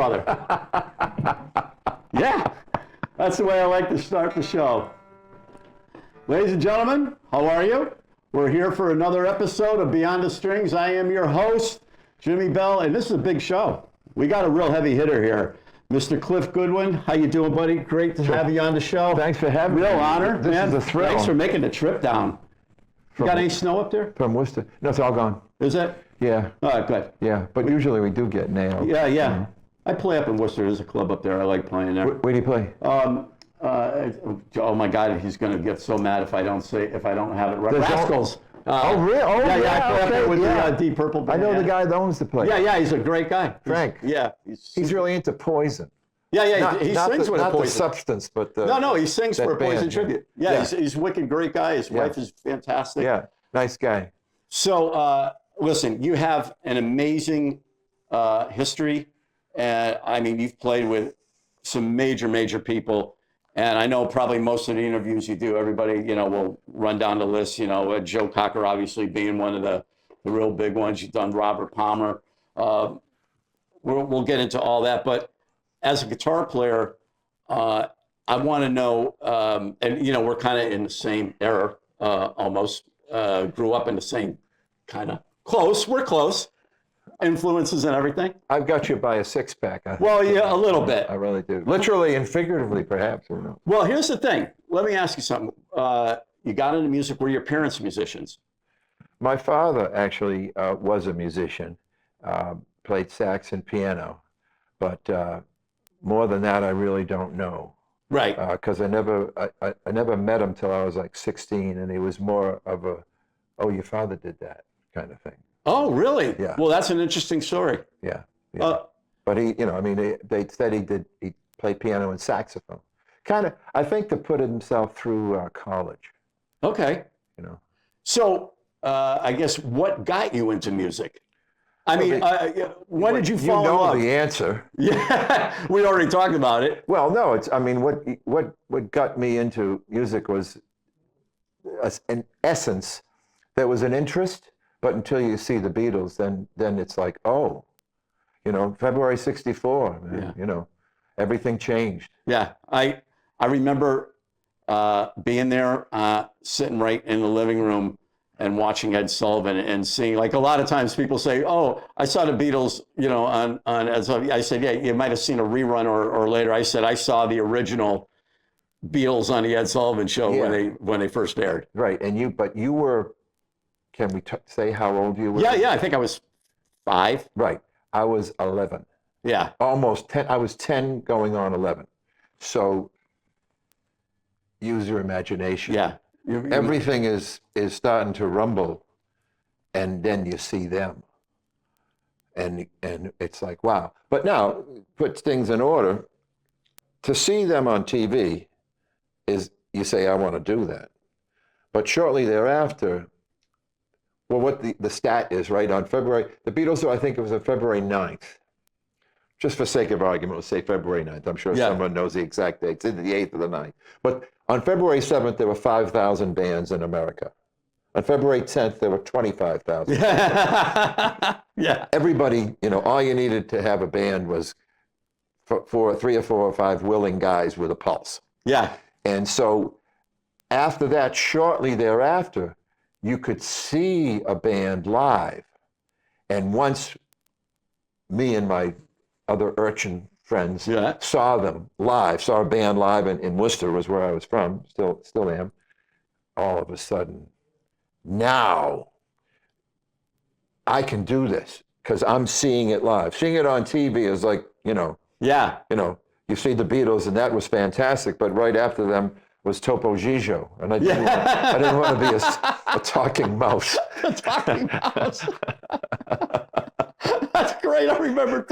brother. Yeah, that's the way I like to start the show. Ladies and gentlemen, how are you? We're here for another episode of Beyond the Strings. I am your host, Jimi Bell, and this is a big show. We got a real heavy hitter here. Mr. Cliff Goodwin, how you doing, buddy? Great to have you on the show. Thanks for having me. Real honor, This man. is a thrill. Thanks for making the trip down. You got any snow up there? From Worcester. No, it's all gone. Is it? Yeah. All right, good. Yeah, but usually we do get nailed. Yeah. I play up in Worcester. There's a club up there. I like playing there. Where do you play? Oh my God, he's going to get so mad if I don't have it right. There's Rascals. Oh, really? Oh, yeah. I play up there with yeah. the Deep Purple I band. know the guy that owns the place. Yeah, he's a great guy. Frank. He's really into Poison. Yeah, he sings with a Not Poison. the substance, but the... No, he sings for a Poison band. tribute. Yeah. He's a wicked great guy. His wife is fantastic. Yeah, nice guy. So, listen, you have an amazing history. And I mean, you've played with some major people. And I know probably most of the interviews you do, everybody, will run down the list, Joe Cocker obviously being one of the real big ones. You've done Robert Palmer. We'll get into all that. But as a guitar player, I want to know, and, we're kind of in the same era almost, grew up in the same kind of close. We're close. Influences and everything. I've got you by a six-pack. Well, yeah, a little bit. I really do. Literally and figuratively, perhaps. Who knows? Well, here's the thing. Let me ask you something. You got into music. Were your parents musicians? My father actually was a musician, played sax and piano, but more than that, I really don't know. Right. Because I never met him till I was like 16, and he was more of a, oh, your father did that kind of thing. Oh, really? Yeah. Well, that's an interesting story. Yeah. But he, they said he played piano and saxophone. Kind of, I think, to put himself through college. Okay. So, I guess what got you into music? I mean, when did you fall in love? You know the answer. Yeah, we already talked about it. Well, no, what got me into music was, in essence, there was an interest. But until you see the Beatles, then it's like, oh, February '64, everything changed. Yeah, I remember being there, sitting right in the living room and watching Ed Sullivan and seeing, like, a lot of times people say, oh, I saw the Beatles, on Ed Sullivan. I said, yeah, you might have seen a rerun or later. I said, I saw the original Beatles on the Ed Sullivan show when they first aired. Right, but you were. Can we say how old you were? Yeah, I think I was 5. Right. I was 11. Yeah. Almost 10. I was 10 going on 11. So use your imagination. Yeah. Everything is starting to rumble, and then you see them. And it's like, wow. But now, put things in order. To see them on TV is, you say, I want to do that. But shortly thereafter, well, what the stat is, right, on February, the Beatles, I think it was on February 9th. Just for sake of argument, we'll say February 9th. I'm sure someone knows the exact date. It's either the 8th or the 9th. But on February 7th, there were 5,000 bands in America. On February 10th, there were 25,000. Yeah. Everybody, all you needed to have a band was for 3 or 4 or 5 willing guys with a pulse. Yeah. And so after that, shortly thereafter, you could see a band live. And once me and my other urchin friends saw them live, saw a band live in Worcester, was where I was from, still am, all of a sudden, now I can do this because I'm seeing it live. Seeing it on TV is like, you see the Beatles and that was fantastic, but right after them was Topo Gigio, and I didn't want to be a talking mouse. A talking mouse. That's great. I remember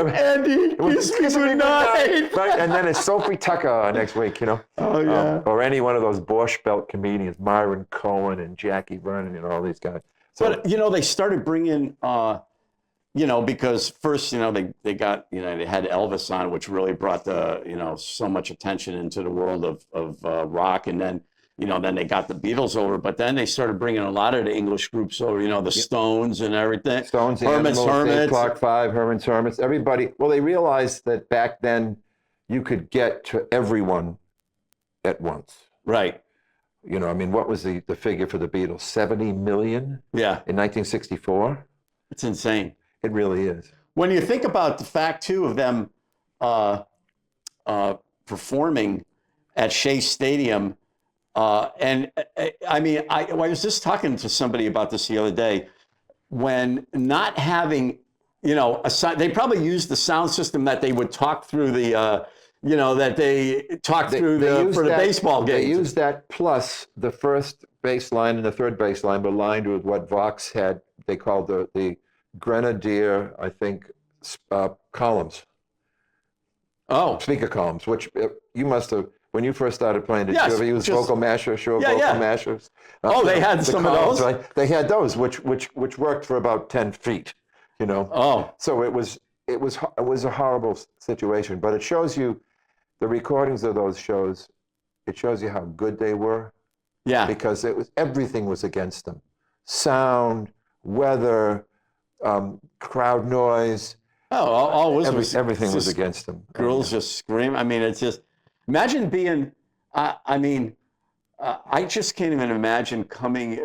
Andy, kiss me goodnight. Right, and then it's Sophie Tucker next week, Oh, yeah. or any one of those Borscht Belt comedians, Myron Cohen and Jackie Vernon and all these guys. So, but, they started bringing, because first, they got, they had Elvis on, which really brought so much attention into the world of rock. And then then they got the Beatles over, but then they started bringing a lot of the English groups over, the Stones and everything. Stones, Herman's Animals, Dave Hermits. Clark 5, Herman's Hermits, everybody. Well, they realized that back then you could get to everyone at once. Right. I mean, what was the figure for the Beatles? 70 million Yeah. in 1964? It's insane. It really is. When you think about the fact, too, of them performing at Shea Stadium, and I mean, I was just talking to somebody about this the other day, when not having, they probably used the sound system that they would talk through the, that they talk through for the baseball games. They used that, plus the first bass line and the third bass line were lined with what Vox had, they called the Grenadier, I think, columns. Oh. Speaker columns, which you must have, when you first started playing, did Yes, you ever use vocal mashers, vocal mashers? Oh, they had some of those? Right? They had those, which worked for about 10 feet, Oh. So it was a horrible situation, but it shows you, the recordings of those shows, it shows you how good they were. Yeah. Because everything was against them. Sound, weather, crowd noise. Oh, everything was against them. Girls just scream. I mean, it's just, imagine being, I just can't even imagine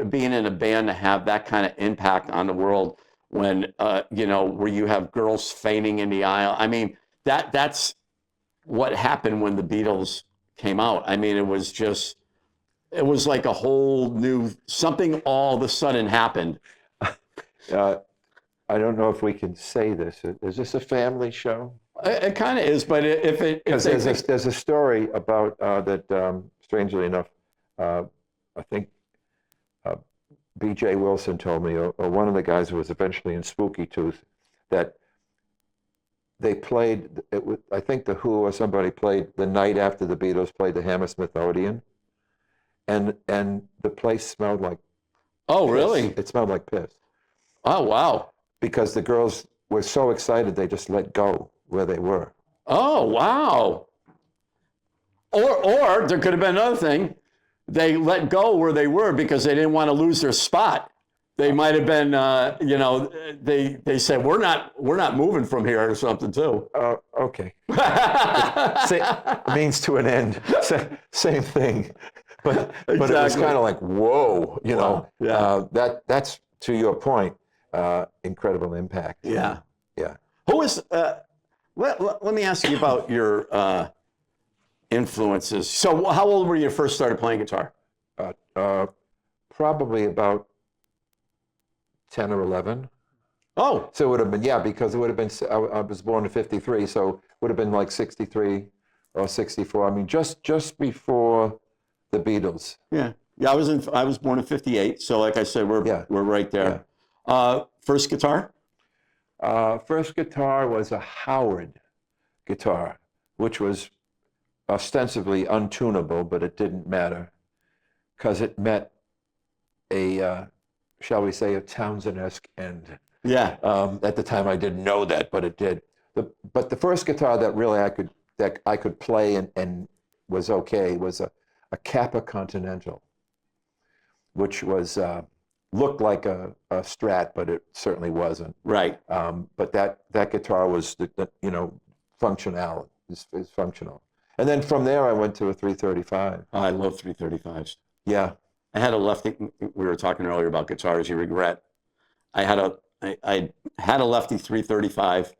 being in a band to have that kind of impact on the world when, where you have girls fainting in the aisle. I mean, that's what happened when the Beatles came out. I mean, it was like a whole new, something all of a sudden happened. I don't know if we can say this. Is this a family show? It kind of is, but because there's a story about that. Strangely enough, I think B.J. Wilson told me, or one of the guys who was eventually in Spooky Tooth, that they played. I think the Who or somebody played the night after the Beatles played the Hammersmith Odeon, and the place smelled like. Oh, piss. really? It smelled like piss. Oh, wow. Because the girls were so excited, they just let go where they were. Oh, wow. Or there could have been another thing. They let go where they were because they didn't want to lose their spot. They might have been, they said, we're not moving from here or something too. Okay. Means to an end. Same thing. But it was kind of like, whoa, Wow. Yeah. That's, to your point, incredible impact. Yeah. Yeah. Who is, let me ask you about your influences. So how old were you first started playing guitar? Probably about 10 or 11. Oh. So it would have been, because it would have been, I was born in 53, so it would have been like 63 or 64. I mean, just before the Beatles. Yeah. Yeah, I was born in 58, so like I said, we're right there. Yeah. First guitar? First guitar was a Howard guitar, which was ostensibly untunable, but it didn't matter because it met a, shall we say, a Townsend-esque end. Yeah. At the time, I didn't know that, but it did. But the first guitar that really I could play and was okay was a Kappa Continental, which was looked like a Strat, but it certainly wasn't. Right. But that guitar was functional. Is functional. And then from there, I went to a 335. I love 335s. Yeah. I had a lefty. We were talking earlier about guitars you regret. I had a lefty 335,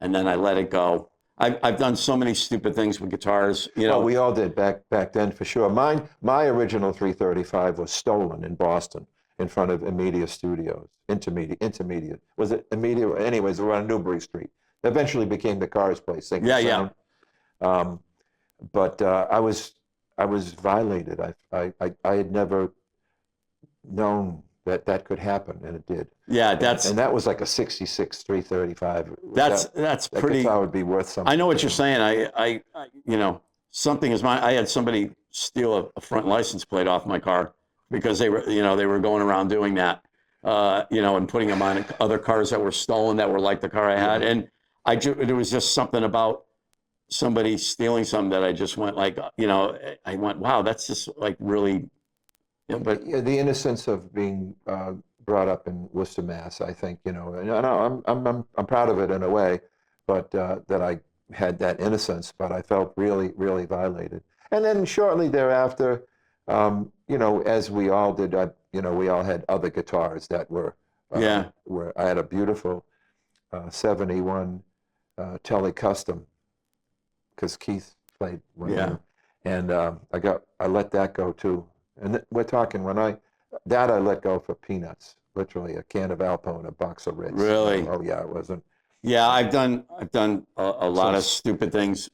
and then I let it go. I've done so many stupid things with guitars. Well, we all did back then for sure. My original 335 was stolen in Boston in front of Immediate Studios. Intermediate. Was it Immediate? Anyways, we were on Newbury Street. Eventually became the Cars place. Yeah. But I was violated. I had never known that could happen, and it did. Yeah, and that was like a 66 335. That's pretty. That guitar would be worth something. I know what you're saying. I something is mine. I had somebody steal a front license plate off my car because they were going around doing that, and putting them on other cars that were stolen that were like the car I had, and there was just something about somebody stealing something that I just went like, I went, wow, that's just like really, but Yeah, the innocence of being brought up in Worcester, Mass. I think and I'm proud of it in a way, but that I had that innocence, but I felt really, really violated. And then shortly thereafter, as we all did, we all had other guitars that were yeah, where I had a beautiful 71 Tele Custom because Keith played one of yeah, them, and I let that go too. And we're talking I let go for peanuts, literally a can of Alpo and a box of Ritz. really. Oh yeah, it wasn't. Yeah, I've done a lot of stupid things,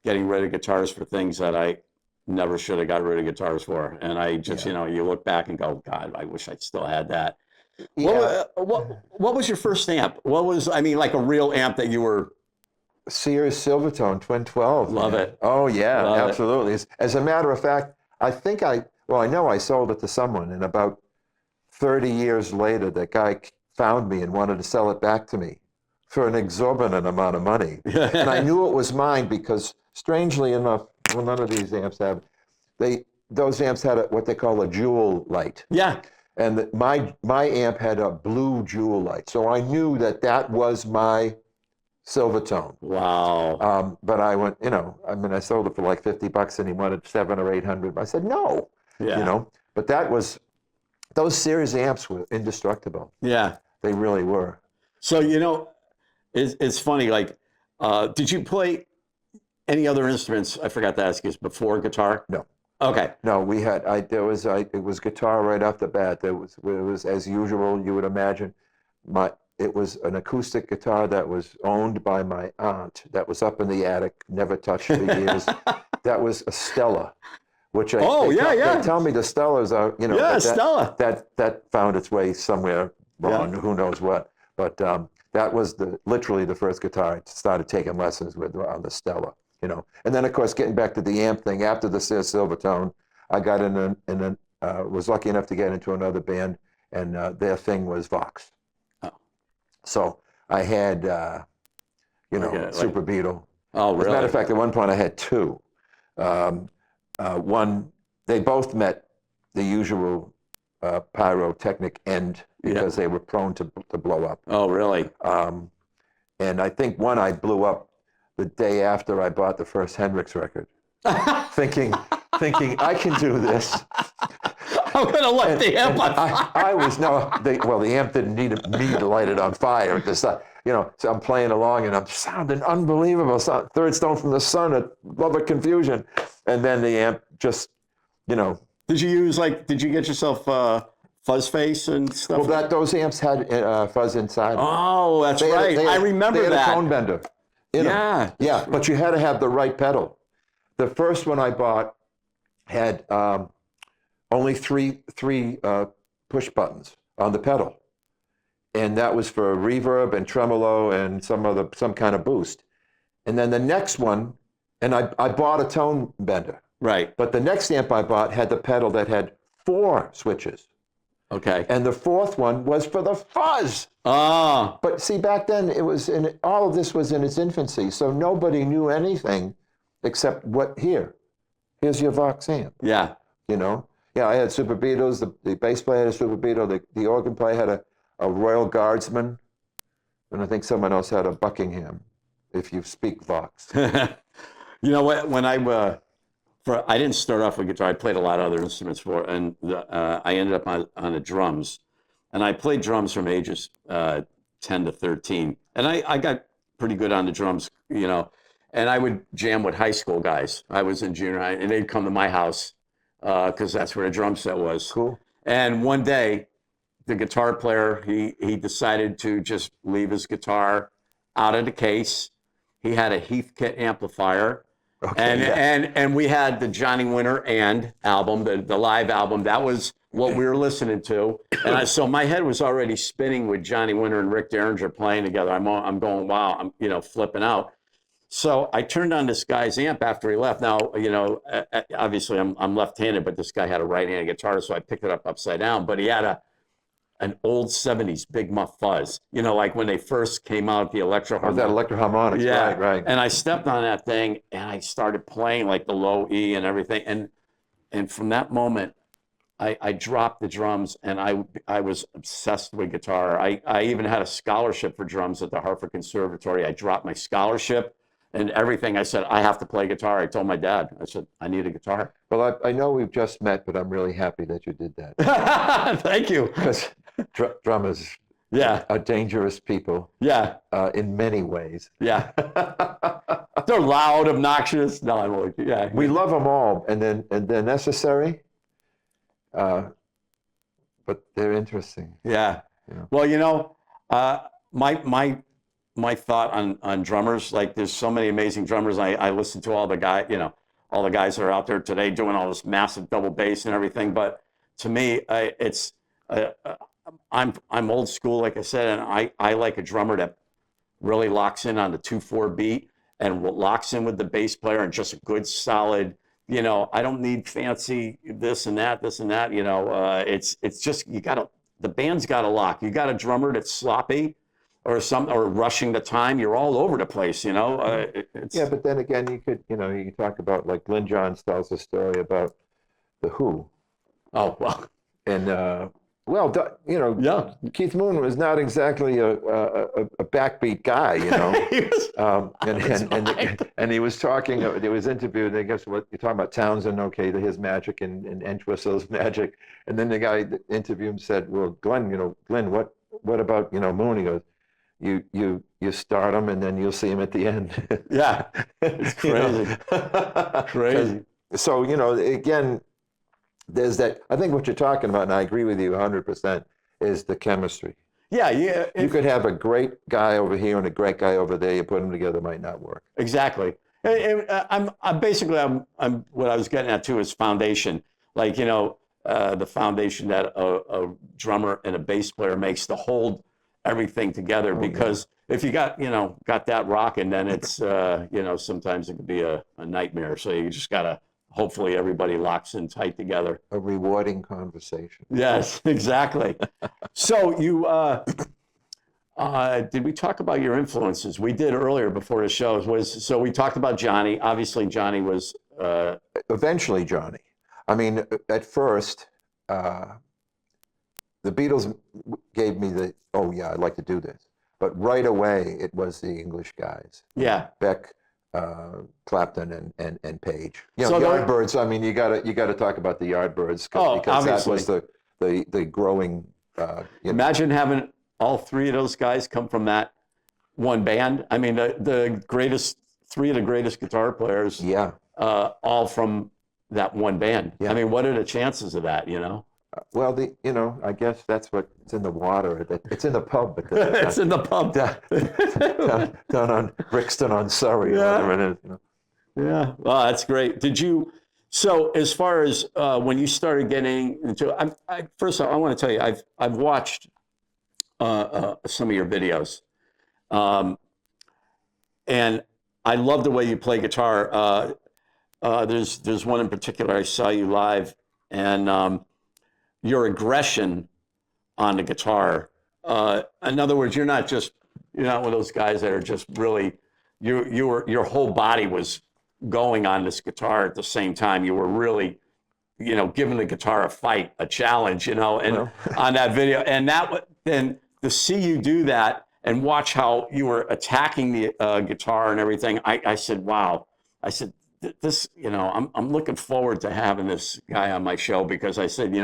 getting rid of guitars for things that I never should have got rid of guitars for. And I just, Yeah. you look back and go, God, I wish I still had that. Yeah, What was your first amp? What was, I mean, like a real amp that you were, Sears Silvertone Twin 12. love man. it. Oh yeah, Love it. absolutely. As a matter of fact, I know I sold it to someone, and about 30 years later, that guy found me and wanted to sell it back to me for an exorbitant amount of money. And I knew it was mine because, strangely enough, well, none of these amps have, those amps had what they call a jewel light. Yeah. And my amp had a blue jewel light. So I knew that was my Silvertone. Wow. But I went, I sold it for like $50 and he wanted $700 or $800. I said, no, Yeah. But those series amps were indestructible. Yeah. They really were. So, it's funny, like, did you play any other instruments? I forgot to ask you, before guitar? No. Okay. No, it was guitar right off the bat. It was as usual, you would imagine. It was an acoustic guitar that was owned by my aunt that was up in the attic, never touched for years. That was a Stella, which they tell me the Stellas are, Yeah, Stella. That found its way somewhere wrong, who knows what. But that was literally the first guitar I started taking lessons with on the Stella. And then of course getting back to the amp thing after the Sears Silvertone, I got was lucky enough to get into another band, and their thing was Vox. Oh. So I had Super Beetle. Oh, really? As a matter of fact, at one point I had two. One, they both met the usual pyrotechnic end because they were prone to blow up. Oh, really? And I think one I blew up the day after I bought the first Hendrix record, thinking I can do this. I'm gonna light the amp on fire. The amp didn't need me to light it on fire. So I'm playing along and I'm sounding unbelievable. Third Stone from the Sun at Love Confusion, and then the amp just, Did you get yourself fuzz face and stuff? Well, those amps had fuzz inside. Oh, that's right. I remember that. They had a tone bender. Yeah. Yeah, but you had to have the right pedal. The first one I bought had only three push buttons on the pedal, and that was for reverb and tremolo and some kind of boost. And then the next one, and I bought a tone bender. Right. But the next amp I bought had the pedal that had 4 switches. Okay. And the fourth one was for the fuzz. Ah. But see, back then all of this was in its infancy, so nobody knew anything except here's your Vox amp. Yeah. Yeah, I had Super Beetles, the bass player had a Super Beetle, the organ player had a Royal Guardsman, and I think someone else had a Buckingham, if you speak Vox. You know what? When I didn't start off with guitar. I played a lot of other instruments and I ended up on the drums, and I played drums from ages 10 to 13, and I got pretty good on the drums, and I would jam with high school guys. I was in junior high, and they'd come to my house because that's where the drum set was. Cool. And one day, the guitar player he decided to just leave his guitar out of the case. He had a Heathkit amplifier. Okay, and we had the Johnny Winter album, the live album. That was what we were listening to. And so my head was already spinning with Johnny Winter and Rick Derringer playing together. I'm going, wow, I'm flipping out. So I turned on this guy's amp after he left. Now, obviously I'm left-handed, but this guy had a right-handed guitar, so I picked it up upside down. But he had an old 70s Big Muff Fuzz, you know, like when they first came out, the electro Oh, that electro harmonics, yeah, right, right. and I stepped on that thing and I started playing like the low E and everything. And from that moment, I dropped the drums and I was obsessed with guitar. I even had a scholarship for drums at the Hartford Conservatory. I dropped my scholarship and everything. I said, I have to play guitar. I told my dad, I said, I need a guitar. Well, I know we've just met, but I'm really happy that you did that. Thank you. Because drummers Yeah. are dangerous people Yeah. in many ways. Yeah. They're loud, obnoxious. No, I'm only, yeah. We love them all, and they're necessary, but they're interesting. Yeah. Yeah. Well, you know, my thought on drummers, like there's so many amazing drummers. I listen to all the guys, you know, all the guys that are out there today doing all this massive double bass and everything. But to me, I'm old school, like I said, and I like a drummer that really locks in on the 2/4 beat and locks in with the bass player and just a good solid. You know, I don't need fancy this and that, you know, it's just, the band's got to lock. You got a drummer that's sloppy or rushing the time. You're all over the place, you know. Yeah, but then again, you could talk about, like Lynn Johns tells a story about the Who. Oh, well. And, you know, Yeah. Keith Moon was not exactly a backbeat guy, you know. And he was talking, he was interviewed, and I guess what you're talking about, Townsend, okay, his magic and Entwistle's magic. And then the guy that interviewed him said, well, Glenn, what about, Moon? He goes, you start him and then you'll see him at the end. Yeah. It's crazy. Crazy. So, again, there's that. I think what you're talking about, and I agree with you 100%, is the chemistry. Yeah, yeah. You could have a great guy over here and a great guy over there. You put them together, it might not work. Exactly. I'm basically what I was getting at too is foundation. Like, the foundation that a drummer and a bass player makes to hold everything together. Because if you got that rocking, then it's sometimes it could be a nightmare. So you just gotta. Hopefully everybody locks in tight together. A rewarding conversation. Yes, exactly. So you, did we talk about your influences? We did earlier before the show. So we talked about Johnny. Obviously Johnny was... Eventually Johnny. I mean, at first, the Beatles gave me oh yeah, I'd like to do this. But right away, it was the English guys. Yeah. Beck, Clapton and Page. So Yardbirds. I mean, you gotta talk about the Yardbirds because obviously. That was the growing. Imagine having all three of those guys come from that one band. I mean, three of the greatest guitar players. Yeah. All from that one band. Yeah. I mean, what are the chances of that? Well, I guess that's what's in the water. It's in the pub. It's in the pub. Down on Brixton on Surrey. Yeah. Or whatever it is. Yeah. Well, that's great. So as far as when you started getting into, first of all, I want to tell you, I've watched some of your videos, and I love the way you play guitar. There's one in particular I saw you live, and your aggression on the guitar. In other words, you're not one of those guys that are just really, your whole body was going on this guitar at the same time. You were really, giving the guitar a fight, a challenge, and on that video. And then to see you do that and watch how you were attacking the guitar and everything, I said, wow. I said, this, I'm looking forward to having this guy on my show because I said,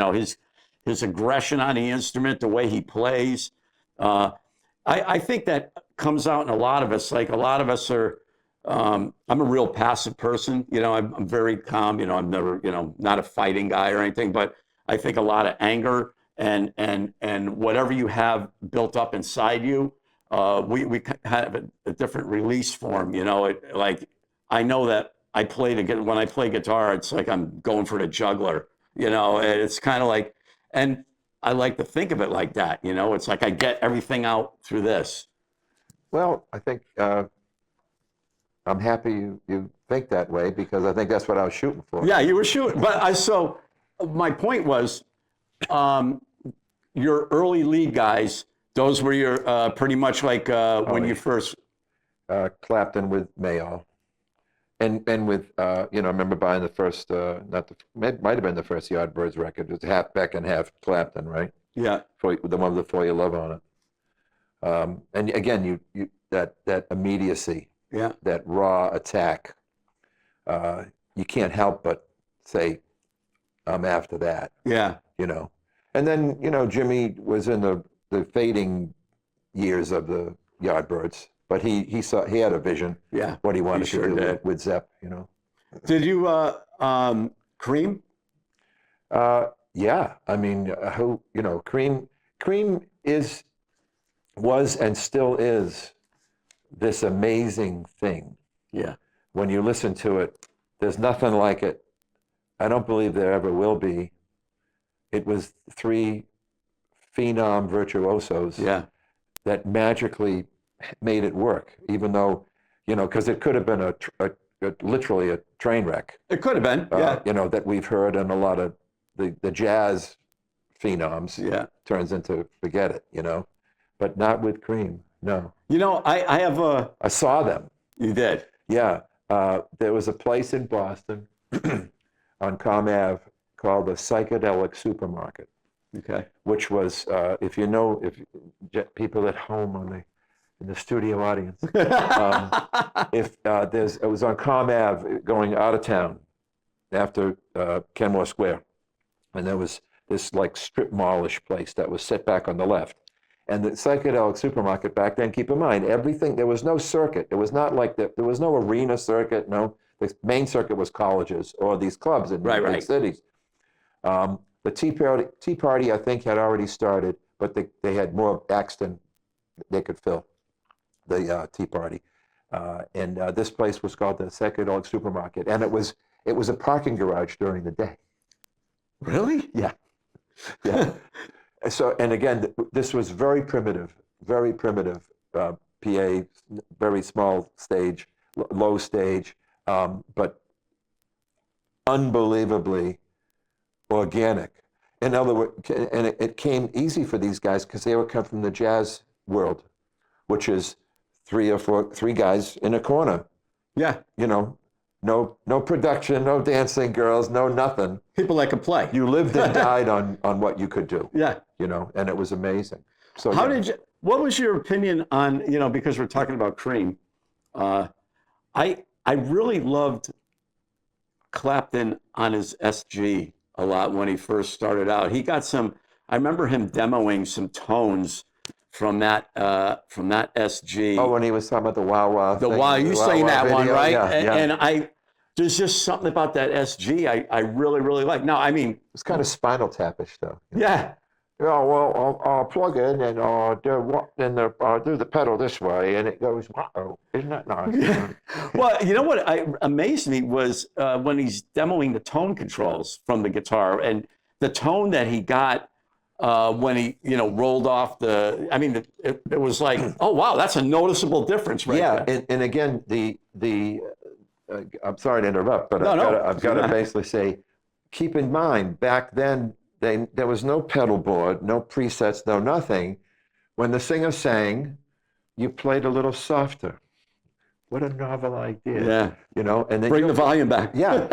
his aggression on the instrument, the way he plays. I think that comes out in a lot of us. Like a lot of us are, I'm a real passive person. I'm very calm. I'm never, not a fighting guy or anything, but I think a lot of anger and whatever you have built up inside you, we have a different release form. Like I know that when I play guitar, it's like I'm going for the juggler. It's kind of like, and I like to think of it like that. It's like I get everything out through this. Well, I think I'm happy you think that way because I think that's what I was shooting for. Yeah, you were shooting. But so my point was, your early lead guys, those were your pretty much like when you first. Clapton with Mayall. And with I remember buying the first might have been the first Yardbirds record. It was half Beck and half Clapton, right? Yeah. The one with the For Your Love on it. And again, you that immediacy, Yeah. that raw attack. You can't help but say, I'm after that. Yeah. And then Jimmy was in the fading years of the Yardbirds. But he had a vision. Yeah, what he wanted sure to do did. with Zepp. Did you Cream? Yeah, I mean, Cream was and still is this amazing thing. Yeah. When you listen to it, there's nothing like it. I don't believe there ever will be. It was three phenom virtuosos. Yeah. That magically made it work, even though, because it could have been literally a train wreck. It could have been, yeah. That we've heard in a lot of the jazz phenoms. Yeah. Turns into forget it, but not with Cream. No. I have a. I saw them. You did? Yeah. There was a place in Boston on Com Ave called the Psychedelic Supermarket. Okay. Which was, if people at home in the studio audience, it was on Com Ave going out of town after Kenmore Square, and there was this like strip mallish place that was set back on the left, and the Psychedelic Supermarket back then. Keep in mind, everything, there was no circuit. It was not like there was no arena circuit. No, the main circuit was colleges or these clubs in big cities. The Tea Party, I think, had already started, but they had more acts than they could fill, the Tea Party. And this place was called the Psychedelic Supermarket, and it was a parking garage during the day. Really? Yeah. Yeah. So, and again, this was very primitive, PA, very small stage, low stage, but unbelievably organic. In other words, and it came easy for these guys because they would come from the jazz world, which is three guys in a corner. Yeah. No production, no dancing girls, no nothing. People that could play. You lived and died on what you could do. Yeah. And it was amazing. So what was your opinion on, because we're talking about Cream, I really loved Clapton on his SG a lot when he first started out. He got I remember him demoing some tones from that SG. Oh, when he was talking about the Wah Wah thing. You saying that video, one, right? Yeah. And there's just something about that SG I really, really like. Now, I mean, it's kind of Spinal Tap-ish, though. Yeah. Yeah, well, I'll plug in and do the pedal this way, and it goes, wow, isn't that nice? Yeah. Well, you know what amazed me was when he's demoing the tone controls from the guitar and the tone that he got when he, rolled off it was like, oh, wow, that's a noticeable difference right there. Yeah, and again, I'm sorry to interrupt, but I've got to basically say, keep in mind, back then, there was no pedal board, no presets, no nothing. When the singer sang, you played a little softer. What a novel idea. Yeah. And then bring the volume back. Yeah.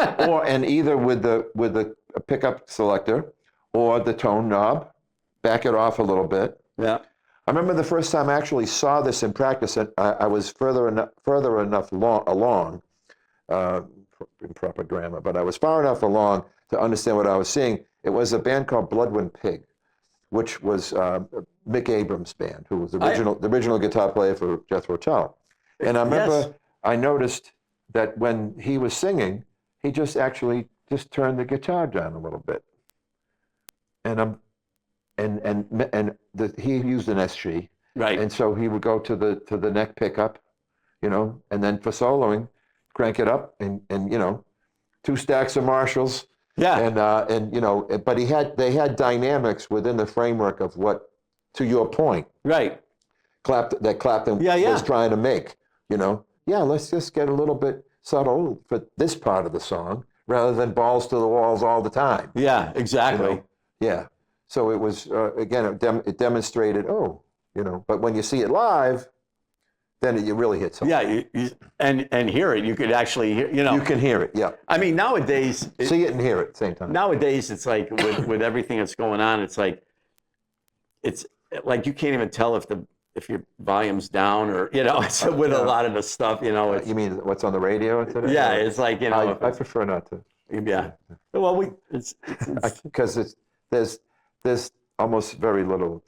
And either with the pickup selector or the tone knob, back it off a little bit. Yeah. I remember the first time I actually saw this in practice, and I was further enough along, improper grammar, but I was far enough along to understand what I was seeing. It was a band called Bloodwind Pig, which was Mick Abrams' band, who was the original guitar player for Jethro Tull. And I remember I noticed that when he was singing, he just turned the guitar down a little bit. And he used an SG, right? And so he would go to the neck pickup, and then for soloing, crank it up, and 2 stacks of Marshalls. Yeah. But they had dynamics within the framework of what, to your point, right? Clapton was trying to make. Let's just get a little bit subtle for this part of the song rather than balls to the walls all the time. Yeah, exactly. Yeah. So it was, again, it demonstrated, oh, but when you see it live, then it really hits home. Yeah, and hear it. You could actually hear, You can hear it, yeah. I mean, nowadays, See it and hear it at the same time. nowadays it's like with everything that's going on, it's like you can't even tell if your volume's down or it's with a lot of the stuff, it's, You mean what's on the radio today? yeah, it's like I prefer not to. yeah. Well, it's Because there's almost very little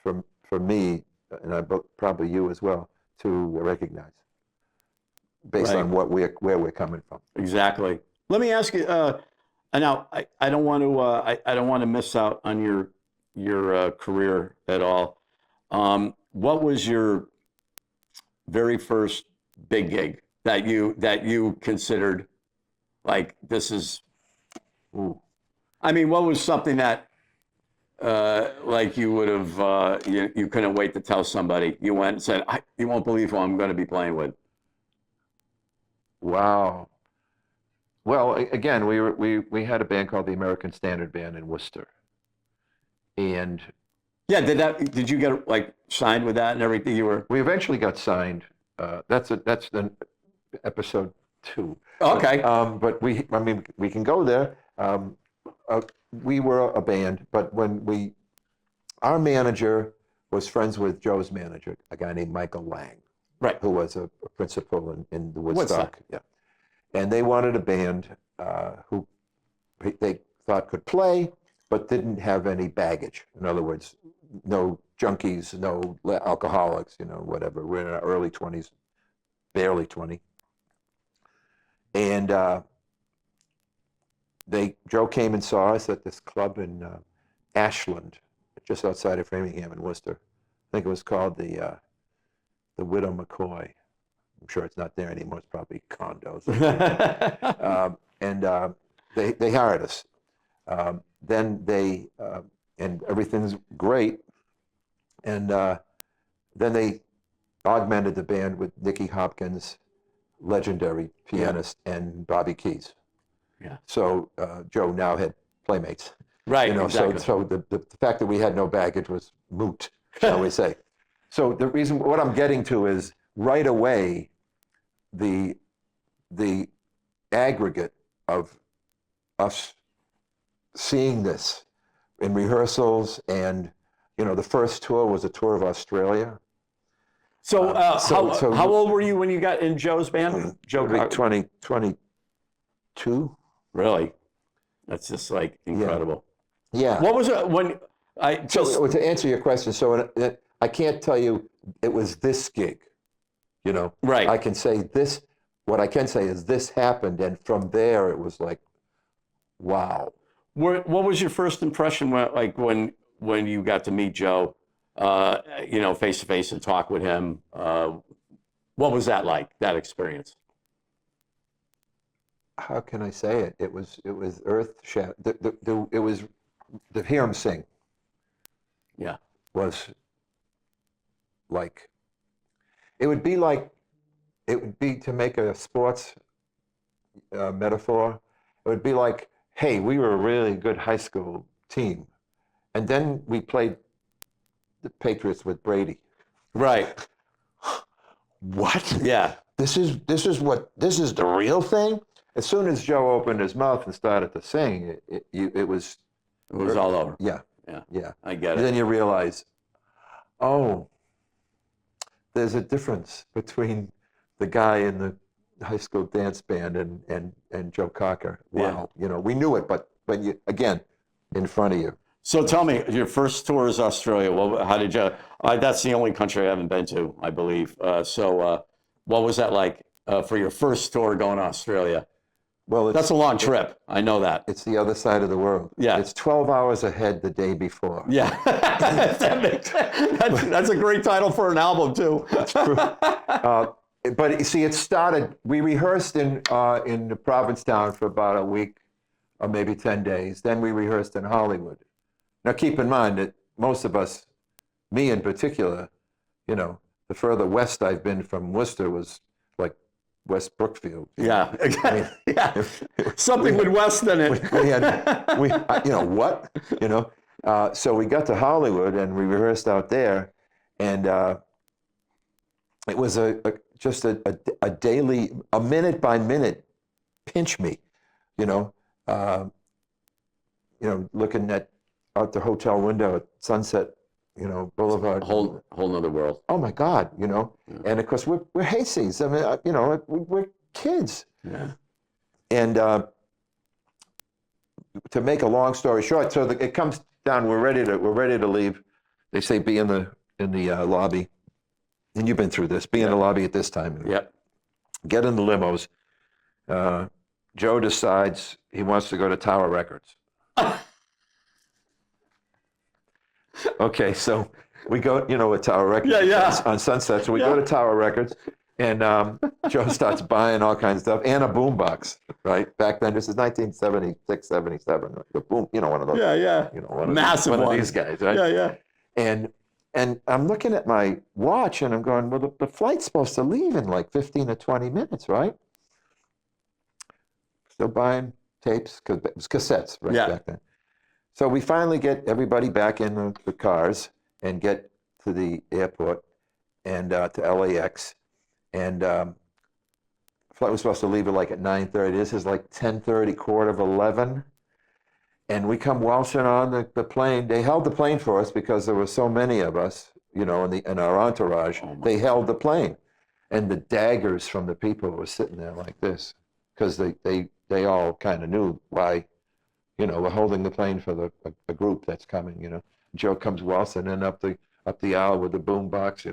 for me, and probably you as well, to recognize based Right. on where we're coming from. exactly. Let me ask you. Now, I don't want to. I don't want to miss out on your career at all. What was your very first big gig that you considered like this is? Ooh. I mean, what was something that like you would have you couldn't wait to tell somebody? You went and said, "You won't believe who I'm going to be playing with." Wow. Well, again, we had a band called the American Standard Band in Worcester, and Yeah, did you get like signed with that and everything? You were we eventually got signed. That's the episode 2. okay. But we can go there. We were a band, but our manager was friends with Joe's manager, a guy named Michael Lang, Right. who was a principal in the Woodstock. Woodstock. Yeah, and they wanted a band who they thought could play, but didn't have any baggage. In other words, no junkies, no alcoholics, whatever. We're in our early 20s, barely 20, and Joe came and saw us at this club in Ashland, just outside of Framingham in Worcester. I think it was called the Widow McCoy. I'm sure it's not there anymore. It's probably condos. And they hired us. Then and everything's great. And then they augmented the band with Nicky Hopkins, legendary pianist, and Bobby Keys. Yeah. So Joe now had playmates. Right. Exactly. So the fact that we had no baggage was moot, shall we say. So the reason, what I'm getting to is right away, the aggregate of us seeing this in rehearsals, and the first tour was a tour of Australia. So, how old were you when you got in Joe's band? Joe, 22. Really? That's just like incredible. Yeah. What was it when I just? So to answer your question, I can't tell you it was this gig, Right. I can say this. What I can say is this happened, and from there it was like, wow. What was your first impression when you got to meet Joe, face to face and talk with him? What was that like? That experience? How can I say it? It was earth shattering. It was to hear him sing. Yeah. Was like, it would be to make a sports metaphor. It would be like, hey, we were a really good high school team, and then we played the Patriots with Brady. Right. What? Yeah. This is the real thing. As soon as Joe opened his mouth and started to sing, it was all over. Yeah. Yeah. Yeah. I get it. And then you realize, oh, there's a difference between the guy in the high school dance band and Joe Cocker. Wow. We knew it, but you, again, in front of you. So tell me, your first tour is Australia. Well, how did you? That's the only country I haven't been to, I believe. So what was that like for your first tour going to Australia? Well, That's a long trip. I know that. It's the other side of the world. Yeah. It's 12 hours ahead the day before. Yeah. That's a great title for an album, too. That's true. But you see, it started, we rehearsed in Provincetown for about a week or maybe 10 days. Then we rehearsed in Hollywood. Now, keep in mind that most of us, me in particular, the further west I've been from Worcester was like West Brookfield. Yeah. I mean, yeah. Something with West in it. we had, what? So we got to Hollywood and we rehearsed out there, and it was just a daily, a minute by minute pinch me, you know, looking out the hotel window at Sunset, Boulevard. Whole nother world. Oh my God, and of course we're hayseeds. I mean, we're kids. Yeah. And to make a long story short, so it comes down. We're ready to leave. They say be in the lobby, and you've been through this. Be in the lobby at this time. Yep. Get in the limos. Joe decides he wants to go to Tower Records. Okay, so we go, at Tower Records on Sunset. So we go to Tower Records, and Joe starts buying all kinds of stuff and a boombox, right? Back then, this is 1976, 77. The boom, one of those. Yeah, yeah. Massive one of these guys, right? Yeah, yeah. And I'm looking at my watch, and I'm going, well, the flight's supposed to leave in like 15 or 20 minutes, right? Still buying tapes, because it was cassettes back then. So we finally get everybody back in the cars and get to the airport and to LAX. And flight was supposed to leave at 9:30. This is like 10:30, 11:15. And we come waltzing on the plane. They held the plane for us because there were so many of us, in our entourage. They held the plane. And the daggers from the people were sitting there like this because they all kind of knew why, we're holding the plane for a group that's coming, Joe comes waltzing in up the aisle with the boom box,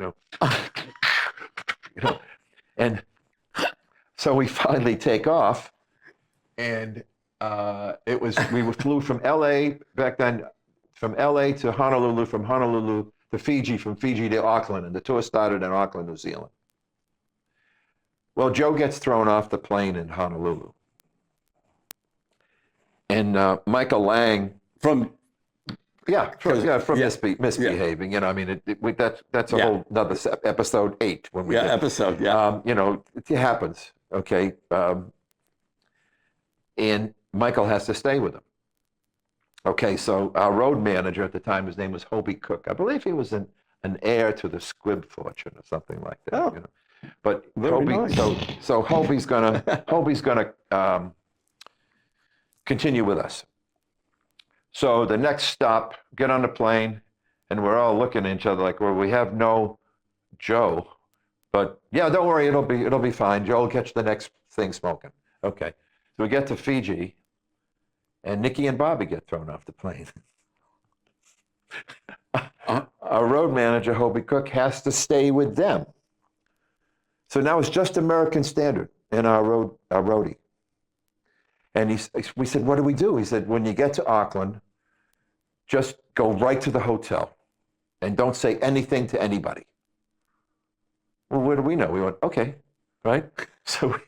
And so we finally take off, and we flew from LA back then, from LA to Honolulu, from Honolulu to Fiji, from Fiji to Auckland, and the tour started in Auckland, New Zealand. Well, Joe gets thrown off the plane in Honolulu. And Michael Lang misbehaving. That's a whole another episode 8 when we episode. It happens. Okay, and Michael has to stay with him. Okay, so our road manager at the time, his name was Hobie Cook. I believe he was an heir to the Squibb fortune or something like that. Oh. But Hobie, nice. so Hobie's gonna continue with us. So the next stop, get on the plane, and we're all looking at each other like, well, we have no Joe, but yeah, don't worry, it'll be fine. Joe will catch the next thing smoking. Okay, so we get to Fiji, and Nikki and Bobby get thrown off the plane. Our road manager, Hobie Cook, has to stay with them. So now it's just American Standard in our roadie. And we said, what do we do? He said, when you get to Auckland, just go right to the hotel and don't say anything to anybody. Well, what do we know? We went, okay, right? So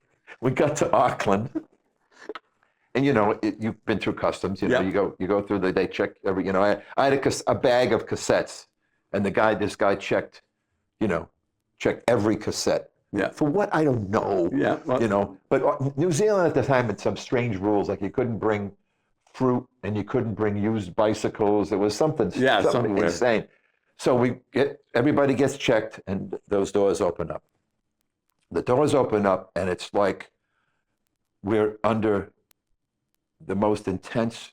we got to Auckland. And you've been through customs, you go through they check every, I had a bag of cassettes, and this guy checked every cassette. Yeah. For what? I don't know. Yeah. Well, But New Zealand at the time had some strange rules, like you couldn't bring fruit and you couldn't bring used bicycles. It was something insane. So everybody gets checked, and those doors open up. The doors open up, and it's like we're under the most intense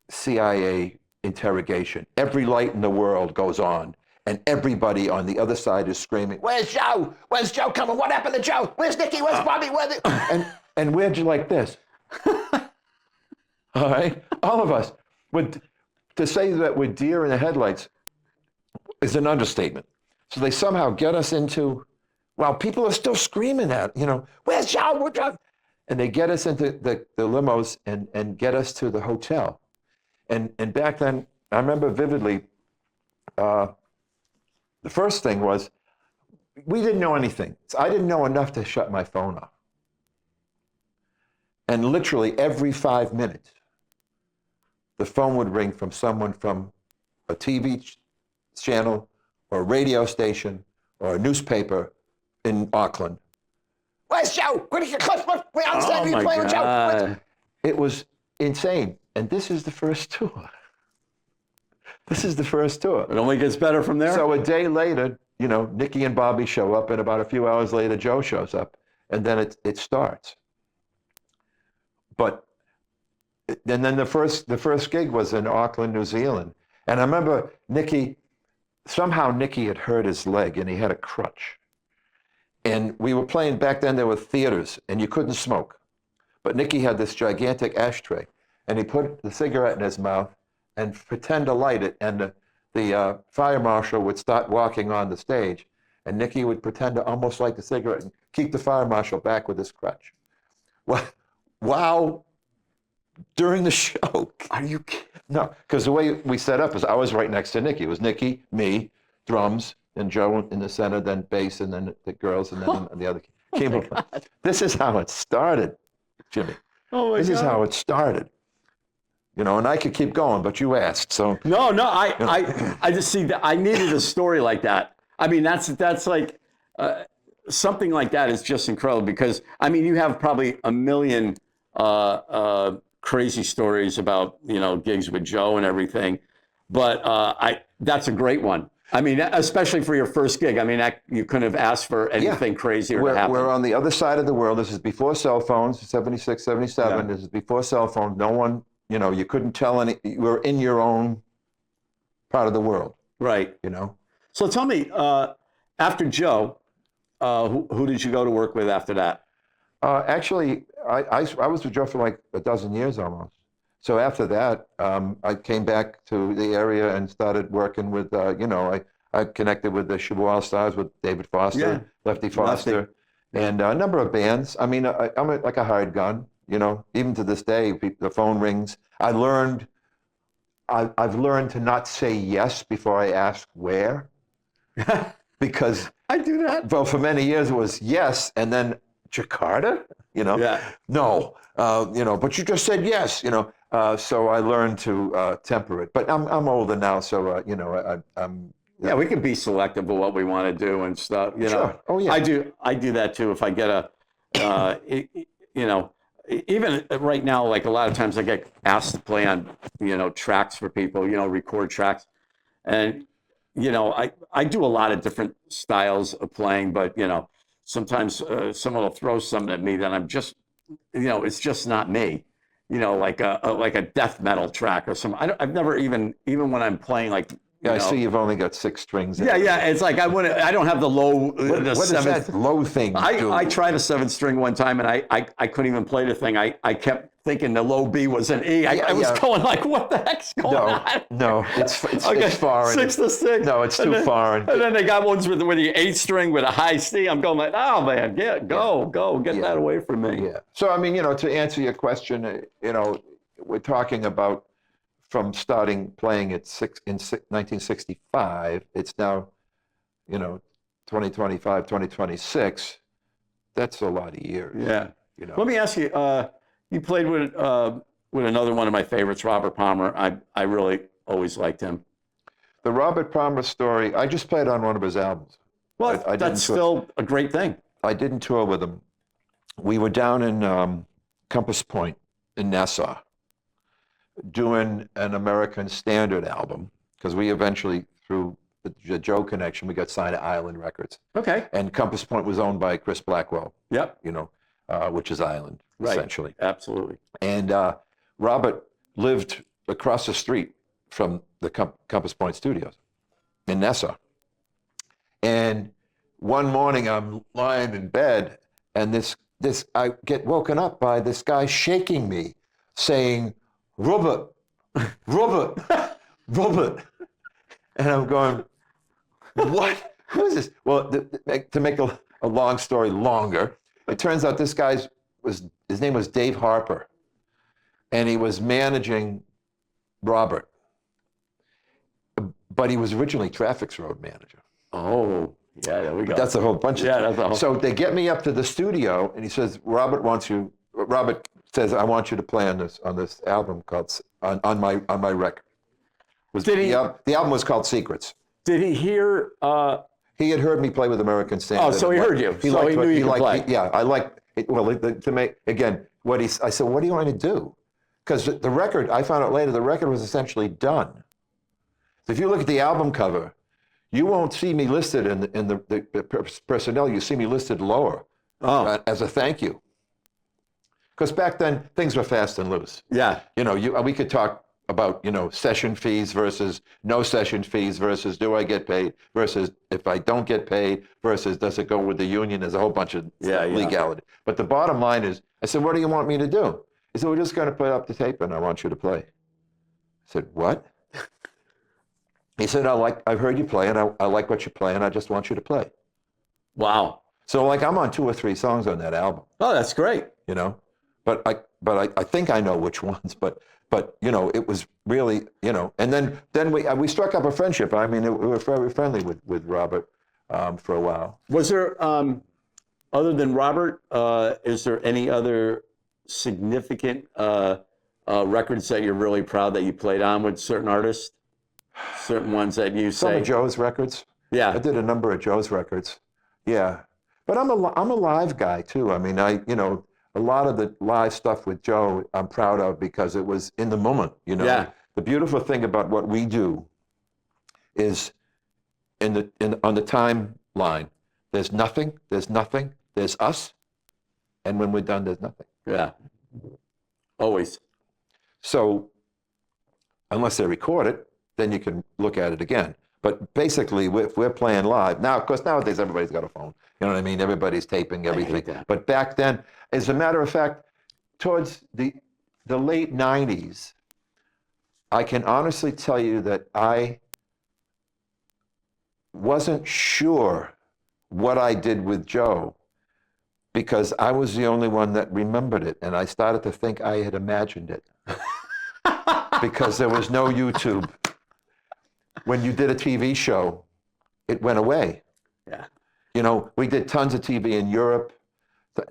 CIA interrogation. Every light in the world goes on. And everybody on the other side is screaming, "Where's Joe? Where's Joe coming? What happened to Joe? Where's Nicky? Where's Bobby? And we're just like this. All right? All of us. To say that we're deer in the headlights is an understatement. So they somehow get us into, while people are still screaming at, "Where's Joe? Where's Joe?" And they get us into the limos and get us to the hotel. And back then, I remember vividly, the first thing was, we didn't know anything. So I didn't know enough to shut my phone off. And literally every 5 minutes, the phone would ring from someone from a TV channel or a radio station or a newspaper in Auckland. "Where's Joe? Where's Cliff? We understand you playing with Joe." It was insane. And this is the first tour. This is the first tour. It only gets better from there. So a day later, you know, Nicky and Bobby show up, and about a few hours later, Joe shows up, and then it starts. But and then the first gig was in Auckland, New Zealand, and I remember somehow Nicky had hurt his leg, and he had a crutch. And we were playing back then. There were theaters, and you couldn't smoke, but Nicky had this gigantic ashtray, and he put the cigarette in his mouth and pretend to light it, and the fire marshal would start walking on the stage, and Nicky would pretend to almost light the cigarette and keep the fire marshal back with his crutch. Well, wow. During the show. Are you kidding? No, because the way we set up is I was right next to Nicky. It was Nicky, me, drums, and Joe in the center, then bass, and then the girls, and then the other keyboard. This is how it started, Jimmy. Oh my This is God. how it started. You know, and I could keep going, but you asked, so. No, I just see that I needed a story like that. I mean, that's like something like that is just incredible because I mean, you have probably a million crazy stories about, you know, gigs with Joe and everything, but that's a great one. I mean, especially for your first gig. I mean, you couldn't have asked for anything crazier to happen. We're on the other side of the world. This is before cell phones, 76, 77. Yeah. This is before cell phones. No one, you know, you couldn't tell you were in your own part of the world, Right. you know. So tell me, after Joe, who did you go to work with after that? Actually, I was with Joe for like a dozen years almost. So after that, I came back to the area and started working with, you know, I connected with the Chicago All-Stars with David Foster, Lefty Foster, and a number of bands. I mean, I'm like a hired gun, you know, even to this day, the phone rings. I've learned to not say yes before I ask where, because I do that. well, for many years it was yes, and then Jakarta, you know, no, you know, but you just said yes, you know. So I learned to temper it. But I'm older now, so you know, I'm. Yeah, we can be selective of what we want to do and stuff. You know, Sure. Oh yeah. I do that too. If I get you know, even right now, like a lot of times I get asked to play on, you know, tracks for people, you know, record tracks, and you know, I do a lot of different styles of playing, but you know, sometimes someone will throw something at me that I'm just, you know, it's just not me. You know, like a death metal track or something. I've never even when I'm playing like. Yeah, I see you've only got 6 strings. Yeah. It's like I don't have the low. What does that low thing do? I tried a 7-string one time and I couldn't even play the thing. I kept thinking the low B was an E. I was going like, what the heck's going on? No, it's Okay, foreign. 6 to 6. No, it's too foreign. And then they got ones with the 8-string with a high C. I'm going like, oh man, go, get that away from me. Yeah. So I mean, you know, to answer your question, you know, we're talking about from starting playing in 1965. It's now, you know, 2025, 2026. That's a lot of years. Yeah. You know. Let me ask you. You played with another one of my favorites, Robert Palmer. I really always liked him. The Robert Palmer story. I just played on one of his albums. Well, I that's still a great thing. I didn't tour with him. We were down in Compass Point in Nassau doing an American Standard album because we eventually, through the Joe connection, we got signed to Island Records. Okay. And Compass Point was owned by Chris Blackwell. Yep. You know, which is Island, essentially. Absolutely. And Robert lived across the street from the Compass Point studios in Nassau. And one morning I'm lying in bed and I get woken up by this guy shaking me saying, Robert, Robert, Robert. And I'm going, what? Who is this? Well, to make a long story longer, it turns out this his name was Dave Harper, and he was managing Robert, but he was originally Traffic's road manager. Oh, yeah, there we go. That's a whole bunch of that's a whole. So they get me up to the studio, and he says, Robert says, I want you to play on this album called on my record. The album was called Secrets. Did he hear? He had heard me play with American Standard. Oh, so he heard you. So he knew you could play. Yeah, I liked it. Well, to make again I said, what do you want me to do? Because the record, I found out later, the record was essentially done. So if you look at the album cover, you won't see me listed in the personnel. You see me listed lower as a thank you. Because back then, things were fast and loose. Yeah. You know, we could talk about, you know, session fees versus no session fees versus do I get paid versus if I don't get paid versus does it go with the union? There's a whole bunch of legality. But the bottom line is, I said, what do you want me to do? He said, we're just going to put up the tape and I want you to play. I said, what? He said, I've heard you play and I like what you play and I just want you to play. Wow. So like I'm on 2 or 3 songs on that album. Oh, that's great. You know, but I think I know which ones, but you know, it was really, you know, and then we struck up a friendship. I mean, we were very friendly with Robert for a while. Was there, other than Robert, is there any other significant records that you're really proud that you played on with certain artists? Certain ones that you say? Some of Joe's records. Yeah. I did a number of Joe's records. Yeah. But I'm a live guy too. I mean, you know, a lot of the live stuff with Joe, I'm proud of because it was in the moment, you know. Yeah. The beautiful thing about what we do is on the timeline, there's nothing, there's us, and when we're done, there's nothing. Yeah. Always. So unless they record it, then you can look at it again. But basically, if we're playing live, now, of course, nowadays everybody's got a phone. You know what I mean? Everybody's taping everything. But back then, as a matter of fact, towards the late 90s, I can honestly tell you that I wasn't sure what I did with Joe because I was the only one that remembered it. And I started to think I had imagined it because there was no YouTube. When you did a TV show, it went away. Yeah. You know, we did tons of TV in Europe.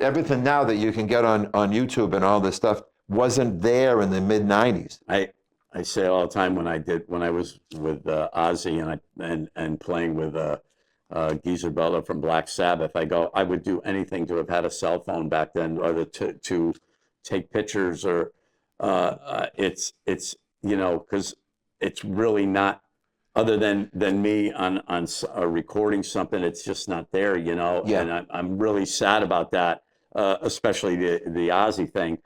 Everything now that you can get on YouTube and all this stuff wasn't there in the mid 90s. I say all the time when I was with Ozzy and playing with Geezer Butler from Black Sabbath, I would do anything to have had a cell phone back then, or to take pictures, or it's you know, because it's really not. Other than me on recording something, it's just not there, you know. Yeah. And I'm really sad about that, especially the Ozzy thing.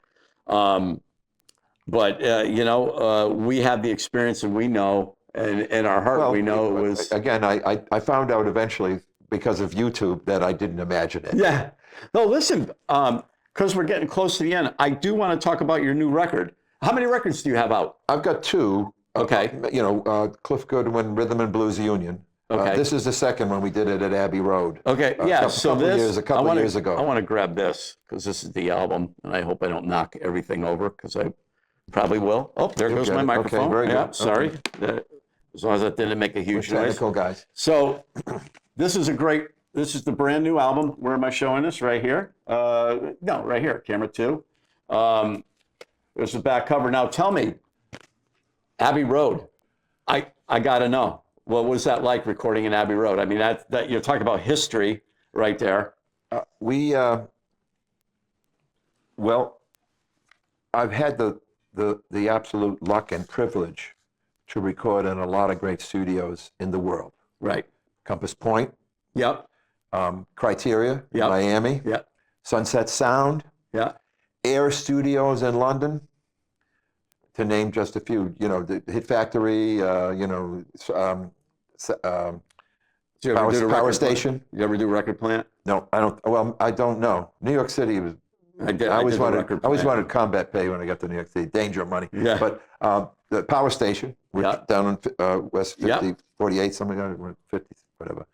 But you know, we have the experience, and we know, and in our heart, we know it was. Again, I found out eventually because of YouTube that I didn't imagine it. Yeah. No, listen, because we're getting close to the end, I do want to talk about your new record. How many records do you have out? I've got 2. Okay. You know, Cliff Goodwin, Rhythm and Blues Union. Okay. This is the second one. We did it at Abbey Road. Okay. Yeah. So a couple of years ago. I want to grab this because this is the album, and I hope I don't knock everything over because I probably will. Oh, there goes my microphone. Okay, very yeah. good. Sorry. Okay. As long as that didn't make a huge We're noise. technical guys. So this is the brand new album. Where am I showing this? Right here? No, right here. Camera 2. There's the back cover. Now tell me, Abbey Road. I got to know, what was that like recording in Abbey Road? I mean, that you're talking about history right there. Well, I've had the absolute luck and privilege to record in a lot of great studios in the world. Right. Compass Point. Yep. Criteria in Yep. Miami. Yep. Sunset Sound. Yeah. Air Studios in London, to name just a few. You know, the Hit Factory. You know, Power Station. You ever do Record Plant? No, I don't. Well, I don't know. New York City was. I always wanted combat pay when I got to New York City. Danger money. Yeah. But the Power Station, which Yep. down on West 50, Yep. 48, something like that, 50, whatever.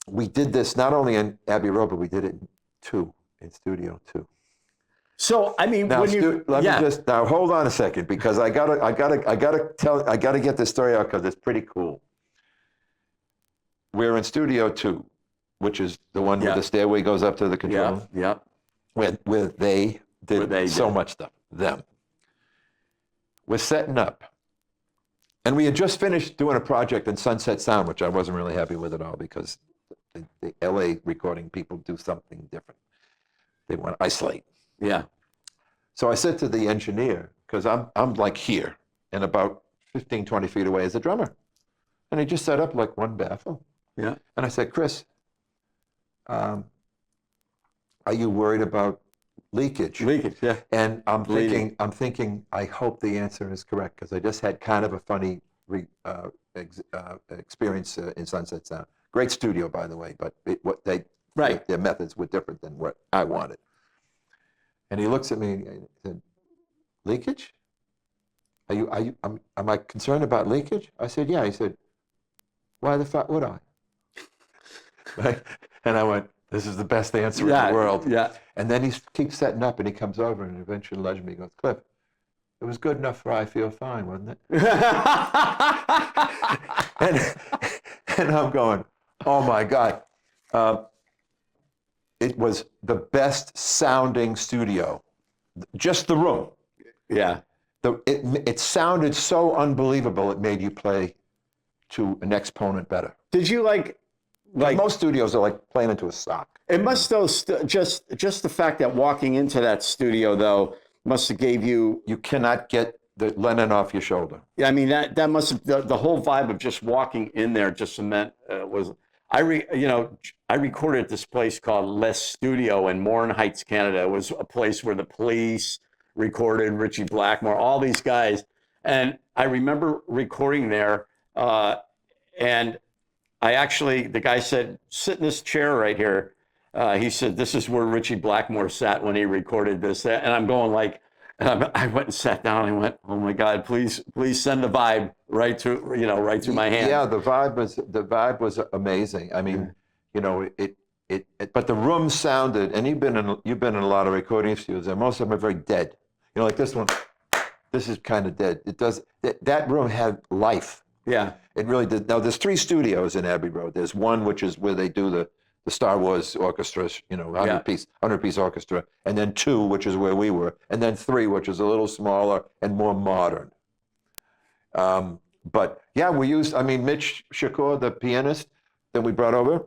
We did this not only in Abbey Road, but we did it in Studio 2. So I mean, Now, when you let me just now hold on a second because I gotta get this story out because it's pretty cool. We're in Studio 2, which is the one where the stairway goes up to the control room. Yeah. Where they did so much stuff. Them. We're setting up. And we had just finished doing a project in Sunset Sound, which I wasn't really happy with at all because the LA recording people do something different. They want to isolate. Yeah. So I said to the engineer, because I'm like here, and about 15, 20 feet away is a drummer. And he just set up like one baffle. Yeah. And I said, Chris, are you worried about leakage? Leakage, yeah. And I'm thinking, I hope the answer is correct, because I just had kind of a funny experience in Sunset Sound. Great studio, by the way, but their methods were different than what I wanted. And he looks at me and said, leakage? Am I concerned about leakage? I said, yeah. He said, why the fuck would I? Right? And I went, this is the best answer in the world. Yeah. And then he keeps setting up, and he comes over and eventually nudges me. He goes, Cliff, it was good enough for I Feel Fine, wasn't it? and I'm going, oh my God. It was the best sounding studio. Just the room. Yeah. It sounded so unbelievable, it made you play to an exponent better. Did you like most studios are like playing into a sock. It must though just the fact that walking into that studio though must have gave you. You cannot get the Lennon off your shoulder. Yeah, I mean that must have the whole vibe of just walking in there just meant was. I recorded at this place called Les Studio in Morin Heights, Canada. It was a place where the Police recorded, Richie Blackmore, all these guys. And I remember recording there, and the guy said, sit in this chair right here. He said, this is where Richie Blackmore sat when he recorded this. And I'm going like, I went and sat down and went, oh my God, please send the vibe right through my hand. Yeah, the vibe was amazing. I mean, but the room sounded, and you've been in a lot of recording studios, and most of them are very dead. Like this one, this is kind of dead. That room had life. Yeah. It really did. Now there's 3 studios in Abbey Road. There's one which is where they do the Star Wars orchestra, 100-piece orchestra, and then 2, which is where we were, and then 3, which is a little smaller and more modern. But yeah, Mitch Shakur, the pianist that we brought over,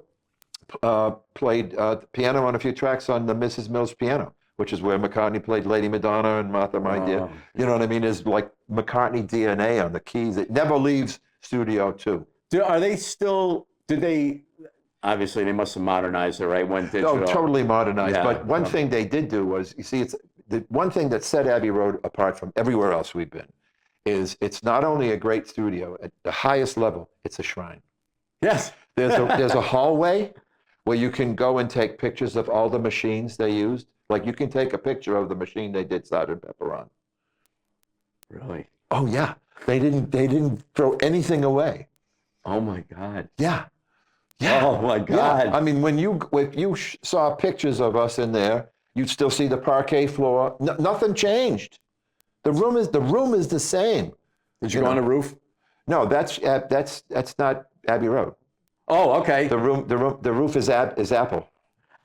played piano on a few tracks on the Mrs. Mills piano, which is where McCartney played Lady Madonna and Martha My Dear. You know what I mean? There's like McCartney DNA on the keys. It never leaves Studio 2. Obviously, they must have modernized it, right? Went digital. Oh, totally modernized. Yeah. But one thing they did do was, you see, it's the one thing that set Abbey Road apart from everywhere else we've been is it's not only a great studio, at the highest level, it's a shrine. Yes. There's a hallway where you can go and take pictures of all the machines they used. Like you can take a picture of the machine they did Sgt. Pepper on. Really? Oh yeah. They didn't throw anything away. Oh my God. Yeah. Yeah. Oh my God. Yeah. I mean, if you saw pictures of us in there, you'd still see the parquet floor. Nothing changed. The room is the same. Did you go on the roof? No, that's not Abbey Road. Oh, okay. The roof is Apple.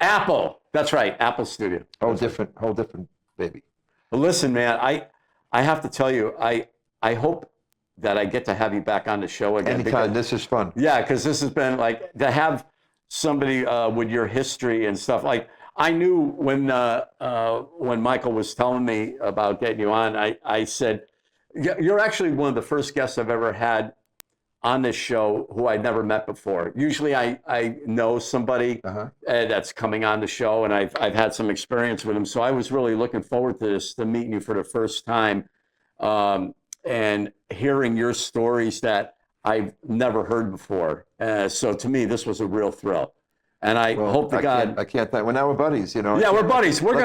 Apple. That's right. Apple Studio. Whole different baby. Well, listen, man, I have to tell you, I hope that I get to have you back on the show again. Anytime. This is fun. Yeah, because this has been like to have somebody with your history and stuff. Like I knew when Michael was telling me about getting you on, I said, you're actually one of the first guests I've ever had on this show who I'd never met before. Usually I know somebody that's coming on the show, and I've had some experience with them. So I was really looking forward to this, to meeting you for the first time. And hearing your stories that I've never heard before. So to me, this was a real thrill. And I hope to God. I can't thank. Well, now we're buddies, you know. Yeah, we're buddies. We'll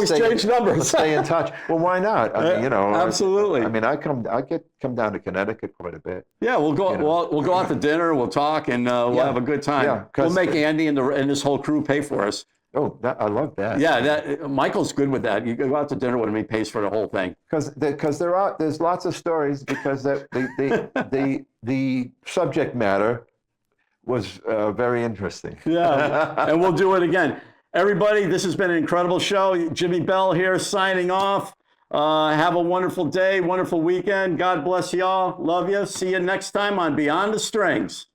exchange numbers. Let's stay in touch. Well, why not? I mean, absolutely. I mean, I come down to Connecticut quite a bit. Yeah, we'll go. We'll go out to dinner. We'll talk, and we'll have a good time. Yeah, we'll make Andy and this whole crew pay for us. Oh, I love that. Yeah, Michael's good with that. You go out to dinner with him, he pays for the whole thing. Because there's lots of stories because the subject matter was very interesting. Yeah, and we'll do it again. Everybody, this has been an incredible show. Jimi Bell here signing off. Have a wonderful day, wonderful weekend. God bless y'all. Love you. See you next time on Beyond the Strings.